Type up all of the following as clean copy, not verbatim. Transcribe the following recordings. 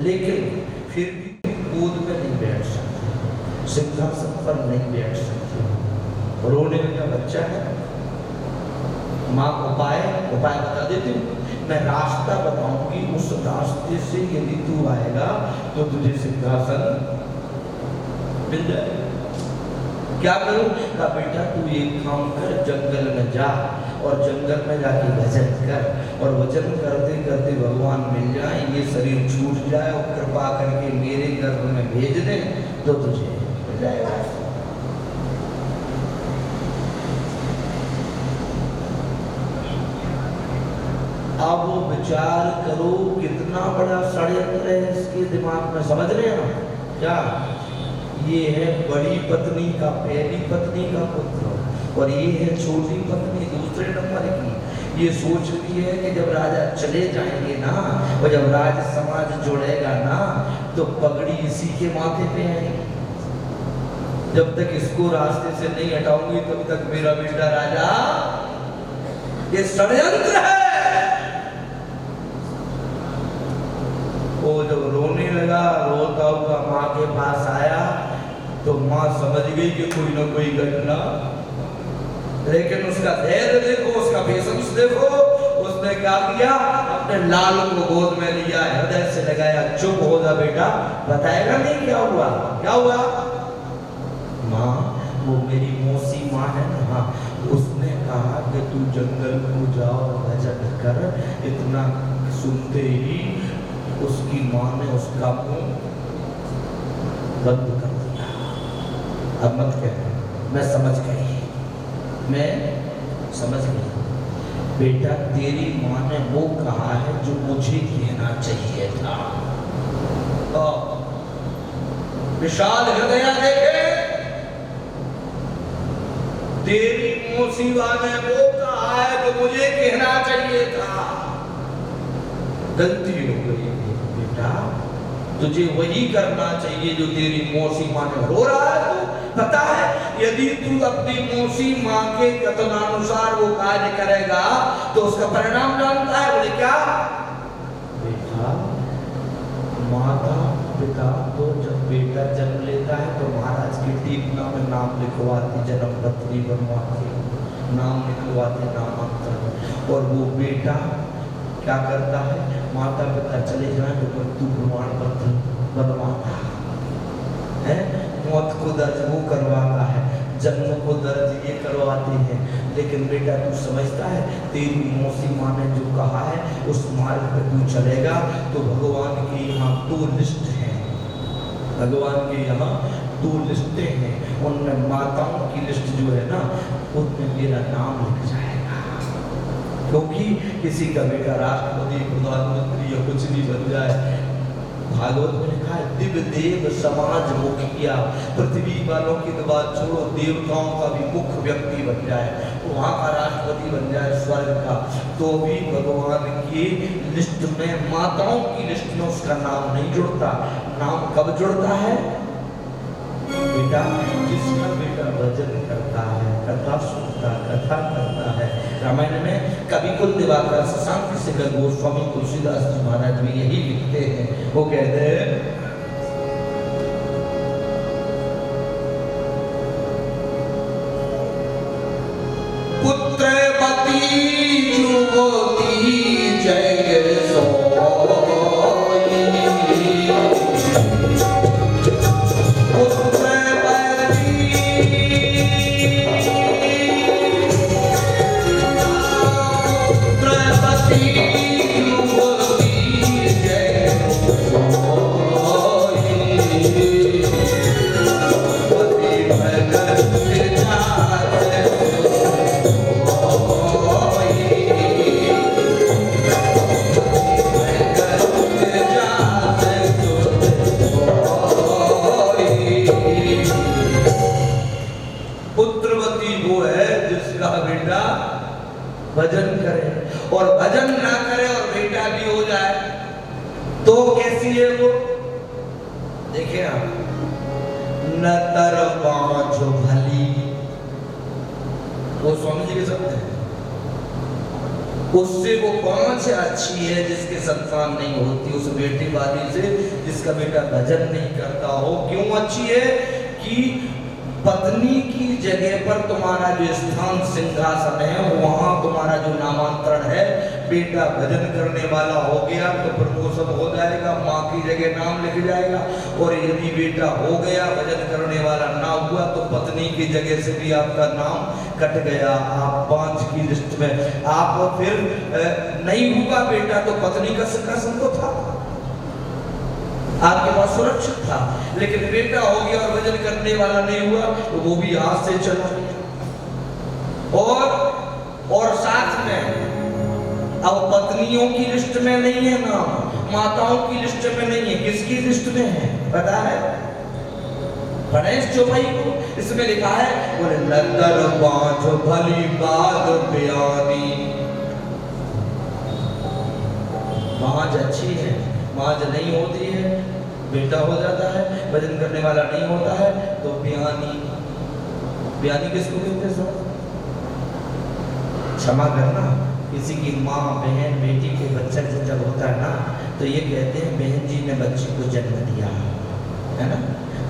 लेकिन फिर भी गोद में नहीं बैठ सकती, सिंहासन पर नहीं बैठ सकती। रोने का बच्चा है, माँ उपाय बता देती हूँ, मैं रास्ता बताऊंगी, उस रास्ते से यदि तू आएगा तो तुझे सिंहासन मिल जाएगा। क्या करूं? कहा बेटा तू एक काम कर, जंगल में जा और जंगल में जाके भजन कर, और भजन करते करते भगवान मिल जाए, ये शरीर छूट जाए और कृपा करके मेरे गर्भ में भेज दे तो तुझे मिल जाएगा। अब वो विचार करो कितना बड़ा षड्यंत्र है इसके दिमाग में, समझ रहे हैं ना? क्या ये है बड़ी पत्नी का, पहली पत्नी का पुत्र, और ये है छोटी पत्नी दूसरे नंबर की। ये सोचती है कि जब राजा चले जाएंगे ना, और जब राज समाज जुड़ेगा ना, तो पगड़ी इसी के माथे पे आएगी। जब तक इसको रास्ते से नहीं हटाऊंगी तब तक मेरा बेटा राजा, ये षड्यंत्र है। वो जब रोने लगा, रोता हुआ माँ के पास आया तो माँ समझ गई कि कोई ना कोई घटना, लेकिन उसका धैर्य देखो, उसका पेशेंस देखो। उसने क्या किया? अपने लाल को गोद में लिया, हृदय से लगाया, चुप हो जा बेटा, बताएगा नहीं क्या हुआ? क्या हुआ? माँ, वो मेरी मौसी माँ है ना, हाँ, उसने कहा कि तू जंगल को जाओ भजन कर। इतना सुनते ही उसकी माँ ने उसका मुंह बंद कर दिया। अब मत कह, मैं समझ गई, मैं समझ गई बेटा, तेरी माँ ने वो कहा है जो मुझे कहना चाहिए था। विशाल हृदय देखे, तेरी मौसी ने वो कहा है जो मुझे कहना चाहिए था। गलती हो गई बेटा, तुझे वही करना चाहिए जो तेरी मौसी माँ ने। रो रहा है तू, पता है यदि तू अपनी मौसी माँ के कथनानुसार वो कार्य करेगा तो उसका परिणाम जानता है। बोले क्या? बेटा, माता पिता तो जब बेटा जन्म लेता है तो महाराज की टीपना में नाम लिखवाते, जन्म पत्री बनवाते, नाम लिखवाते, नामांतरण। और वो बेटा क्या करता है? माता पिता चले जाए तो मृत्यु प्रमाण पत्र बनवाता है, मौत को दर्ज वो करवाता है, जन्म को दर्ज ये करवाते हैं। लेकिन बेटा तू समझता है तेरी मौसी माँ ने जो कहा है उस मार्ग पे तू चलेगा तो भगवान के यहाँ 2 लिस्ट हैं, भगवान के यहाँ 2 लिस्टें हैं। उनमें माताओं की लिस्ट जो है ना, उसमें मेरा नाम लिख जाएगा। क्योंकि किसी का बेटा राष्ट्रपति, प्रधानमंत्री या कुछ भी बन जाए, भागवत में लिखा है दिव्य देव समाज मुखिया, पृथ्वी वालों की तो बात छोड़ो, देवताओं का भी मुख्य व्यक्ति बन जाए, तो वहाँ का राष्ट्रपति बन जाए स्वर्ग का, तो भी भगवान की लिस्ट में, माताओं की लिस्ट में उसका नाम नहीं जुड़ता। नाम कब जुड़ता है? बेटा, जिसका बेटा भजन करता है, कथा सुनता, कथा करता है। रामायण में कवि कुल दिवाकर शशांक शेखर गोस्वामी तुलसीदास जी महाराज भी यही लिखते हैं। वो कहते हैं पुत्रवती जुवती जय सो भजन करे, और भजन ना करे और बेटा भी हो जाए तो कैसी है वो? देखिए आप, न तर पांच भली, वो स्वामी जी के शब्द हैं, उससे वो 5 अच्छी है जिसके संतान नहीं होती, उस बेटी वाली से जिसका बेटा भजन नहीं करता हो। क्यों अच्छी है कि पत्नी की जगह पर तुम्हारा जो स्थान सिंहासन है वहां तुम्हारा जो नामांतरण है, बेटा भजन करने वाला हो गया तो प्रमोशन हो जाएगा, माँ की जगह नाम लिख जाएगा। और यदि बेटा हो गया भजन करने वाला ना हुआ तो पत्नी की जगह से भी आपका नाम कट गया, आप 5 की लिस्ट में। आप फिर नहीं हुआ बेटा तो पत्नी का सिंहासन तो था, आपके पास सुरक्षित था, लेकिन बेटा हो गया और भजन करने वाला नहीं हुआ तो वो भी हाथ से चला गया। और साथ में अब पत्नियों की लिस्ट में नहीं है नाम, माताओं की लिस्ट में नहीं है, किसकी लिस्ट में है पता है? गणेश चौपाई को इसमें लिखा है, बोले नंदन 5 भली बात बयानी। माज अच्छी है, माज नहीं होती है, बेटा हो जाता है, भजन करने वाला नहीं होता है तो बयानी। बयानी किसको कहते हैं? क्षमा करना, किसी की माँ बहन बेटी के बच्चा जब होता है ना तो ये कहते हैं बहन जी ने बच्चे को जन्म दिया, है ना,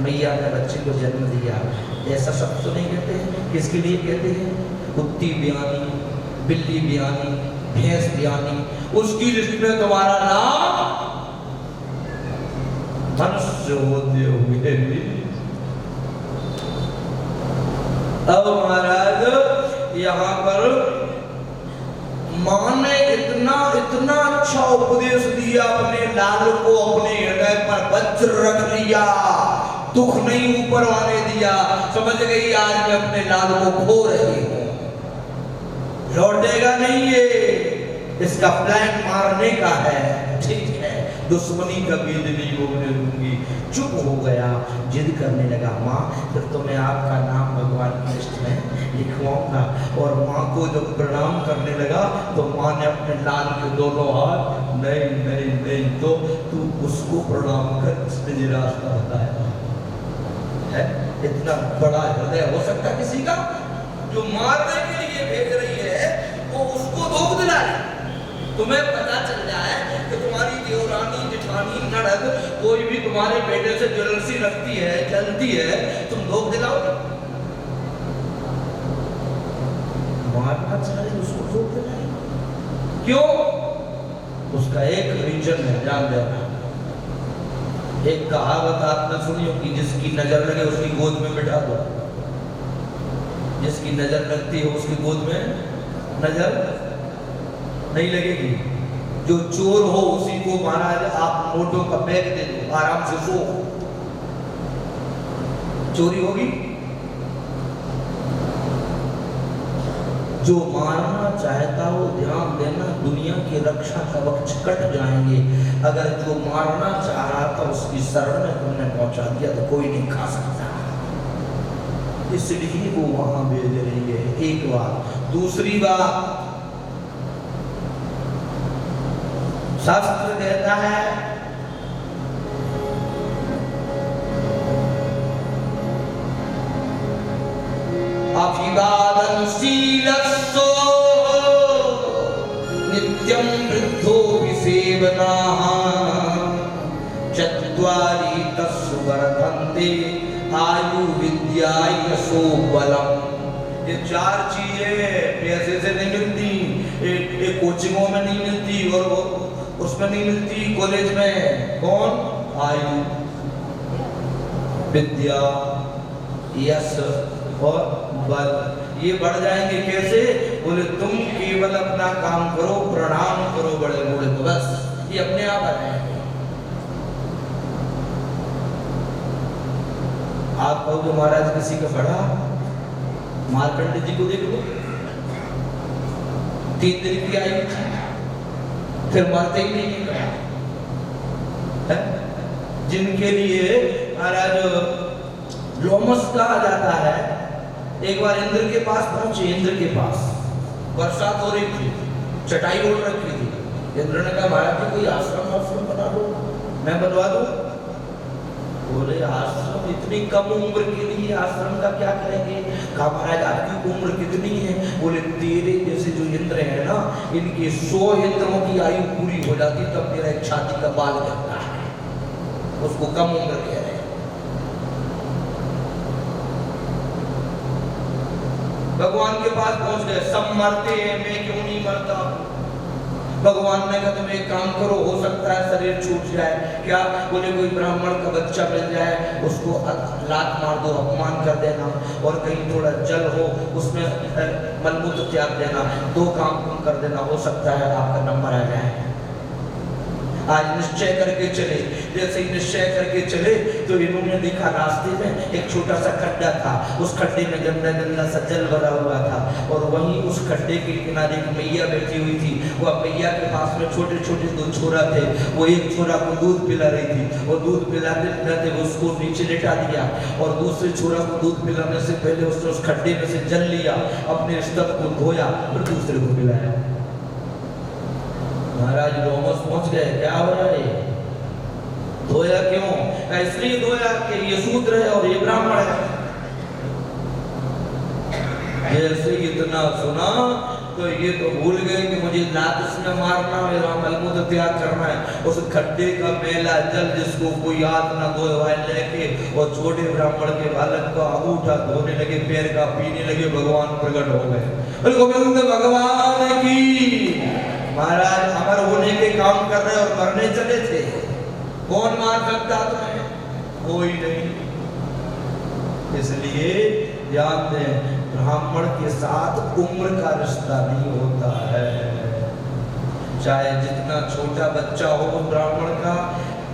मैया ने बच्चे को जन्म दिया। ऐसा शब्द तो नहीं कहते हैं। किसके लिए कहते हैं? कुत्ती बयानी, बिल्ली बयानी, भैंस बयानी, उसकी लिस्ट में तुम्हारा नाम मनुष्य होते हुए भी। अब महाराज यहाँ पर माँ ने इतना इतना अच्छा उपदेश दिया, अपने लाल को अपने हृदय पर वज्र रख लिया, दुख नहीं ऊपर आने दिया। समझ गई आज मैं अपने लाल को खो रही हूं, लौटेगा नहीं ये, इसका प्लान मारने का है, ठीक है, दुश्मनी का बीज नहीं बोलने दूंगी। चुप हो गया, जिद करने लगा, माँ फिर तो मैं आपका नाम भगवान की लिस्ट में लिखवाऊंगा। और माँ को जब प्रणाम करने लगा तो माँ ने अपने लाल के दोनों हाथ, नहीं नहीं नहीं, तो तू उसको प्रणाम कर, उसने ये रास्ता बताया है। इतना बड़ा हृदय हो सकता किसी का जो मारने के लिए भेज रही है, वो उसको धोख दिला रही। तुम्हें पता चल जाए कि तुम्हारी देवरानी जेठानी ननद कोई भी तुम्हारे बेटे से जेलसी रखती है, जलती है, तुम धोख दिलाओगे? मारना चाहे उसको धोख दिलाए, क्यों? उसका एक रीजन है, जान देना। एक कहावत आपने सुनी होगी, जिसकी नजर लगे उसकी गोद में बिठा दो। जिसकी नजर लगती है उसकी गोद में नजर नहीं लगेगी। जो चोर हो उसी को महाराज आप नोटों का बैग दे दो, आराम से सो, चोरी होगी? जो मारना चाहता हो, ध्यान देना, दुनिया की रक्षा का वक्त कट जाएंगे। अगर जो मारना चाह रहा था उसकी शरण में तुमने पहुंचा दिया तो कोई नहीं खा सकता, इसलिए वो वहां भेज रही है। एक बात। दूसरी बात, शास्त्र कहता है अभिवादनशीलस्सो नित्यं वृद्धो विसेवनाः चत्वारि तस्य वर्धन्ते आयु विद्या यशो बलम। ये 4 चीजें पैसे से नहीं मिलती, एक कोचिंगों में नहीं मिलती और उसमें नहीं मिलती, कॉलेज में। कौन? आयु, विद्या, यश और बल। ये बढ़ जाएंगे कैसे? बोले तुम केवल अपना काम करो, प्रणाम करो बड़े बूढ़े को, बस ये अपने आप आ जाएंगे। आप कहोगे महाराज किसी का पढ़ा, मार्कंड जी को देख लो, 3 दिन की आयु थी, फिर मरते ही नहीं है। जिनके लिए महाराज लोमस कहा जाता है, एक बार इंद्र के पास पहुंचे। इंद्र के पास बरसात हो रही थी, चटाई ओढ़ रखी थी। इंद्र ने कहा महाराज जी कोई आश्रम बना दो, मैं बनवा दूं। बोले आश्रम, इतनी कम उम्र के लिए आश्रम का क्या करेंगे? कहा महाराज आपकी उम्र कितनी है? बोले तेरे जैसे जो इंद्र है ना, इनके 100 इंद्रों की आयु पूरी हो जाती तब मेरा एक छाती का बाल गिरता है। उसको कम उम्र कह रहे हैं। भगवान के पास पहुंच गए, सब मरते हैं, मैं क्यों नहीं मरता? भगवान ने कहा तुम एक काम करो, हो सकता है शरीर छूट जाए। क्या? बोले कोई ब्राह्मण का बच्चा मिल जाए, उसको लात मार दो, अपमान कर देना, और कहीं थोड़ा जल हो उसमें मलमूत्र त्याग देना, 2 काम तुम कर देना, हो सकता है आपका नंबर आ जाए। आज निश्चय करके चले। जैसे ही निश्चय करके चले तो इन्होंने देखा रास्ते में एक छोटा सा खड्डा था, उस खड्डे में गंदा गंदा सा जल भरा हुआ था, और वहीं उस खड्डे के किनारे एक मैया बैठी हुई थी। वह मैया के पास में छोटे छोटे 2 छोरा थे। वो एक छोरा को दूध पिला रही थी, और दूध पिलाते पिलाते उसको नीचे लेटा दिया, और दूसरे छोरा को दूध पिलाने से पहले उसने उस खड्डे में से जल लिया, अपने स्तन को धोया और दूसरे को पिलाया। महाराज रोमस पहुंच गए, क्या हो रहा है? धोया क्यों? इसलिए धोया कि ये शूद्र है और ये ब्राह्मण है। जैसे इतना सुना तो ये तो भूल गए कि मुझे लात से मारना है, मलमूत्र त्याग करना है। उस खड्डे का मैला जल जिसको कोई हाथ न धोए हुआ लेके और छोटे ब्राह्मण के बालक का अंगूठा धोने लगे, पैर का पीने लगे। भगवान प्रकट हो गए। गोविंद भगवान की। महाराज अमर होने के काम कर रहे और मरने चले थे। कौन मार सकता तुम्हें? कोई नहीं। इसलिए ध्यान दें, ब्राह्मण के साथ उम्र का रिश्ता नहीं होता है। चाहे जितना छोटा बच्चा हो, ब्राह्मण का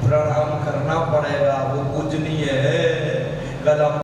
प्रणाम करना पड़ेगा, वो पूजनीय है। कल